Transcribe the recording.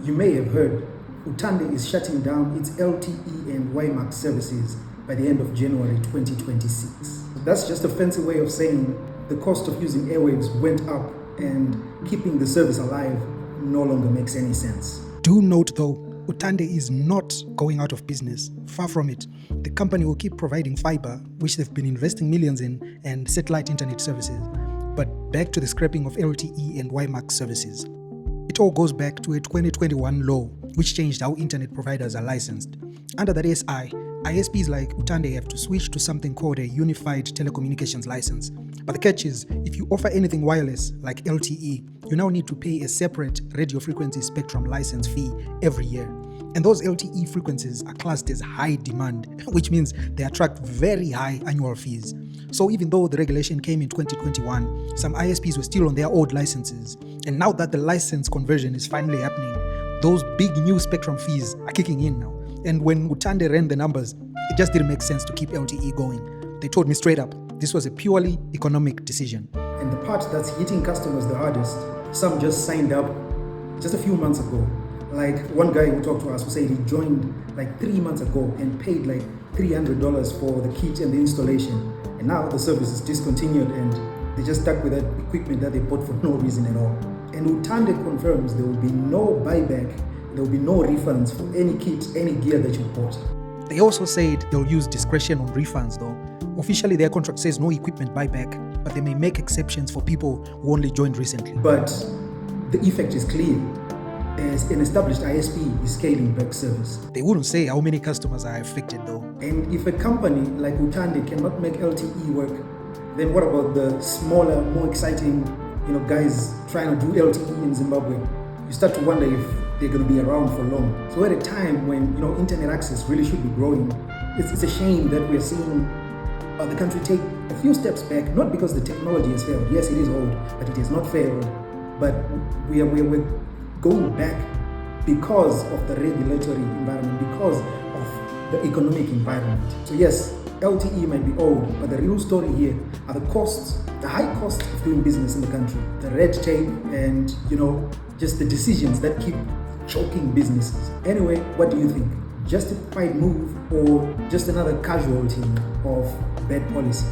You may have heard, Utande is shutting down its LTE and WiMAX services by the end of January 2026. That's just a fancy way of saying the cost of using airwaves went up and keeping the service alive no longer makes any sense. Do note though, Utande is not going out of business. Far from it. The company will keep providing fiber, which they've been investing millions in, and satellite internet services. But back to the scrapping of LTE and WiMAX services. It all goes back to a 2021 law which changed how internet providers are licensed. Under that SI, ISPs like Utande have to switch to something called a Unified Telecommunications License. But the catch is, if you offer anything wireless like LTE, you now need to pay a separate radio frequency spectrum license fee every year. And those LTE frequencies are classed as high demand, which means they attract very high annual fees. So even though the regulation came in 2021, some ISPs were still on their old licenses. And now that the license conversion is finally happening, those big new spectrum fees are kicking in now. And when Utande ran the numbers, it just didn't make sense to keep LTE going. They told me straight up, this was a purely economic decision. And the part that's hitting customers the hardest, some just signed up just a few months ago. Like one guy who talked to us who said he joined like 3 months ago and paid like $300 for the kit and the installation. And now the service is discontinued and they just stuck with that equipment that they bought for no reason at all. And Utande confirms there will be no buyback, there will be no refunds for any kit, any gear that you bought. They also said they'll use discretion on refunds though. Officially their contract says no equipment buyback, but they may make exceptions for people who only joined recently. But the effect is clear. As an established ISP is scaling back service. They wouldn't say how many customers are affected though. And if a company like Utande cannot make LTE work, then what about the smaller, more exciting, guys trying to do LTE in Zimbabwe? You start to wonder if they're going to be around for long. So at a time when internet access really should be growing, it's a shame that we're seeing the country take a few steps back, not because the technology has failed. Yes, it is old, but it has not failed. But we're going back because of the regulatory environment, because of the economic environment. So yes, LTE might be old, but the real story here are the costs, the high cost of doing business in the country, the red tape, and just the decisions that keep choking businesses. Anyway, what do you think? Justified move or just another casualty of bad policy?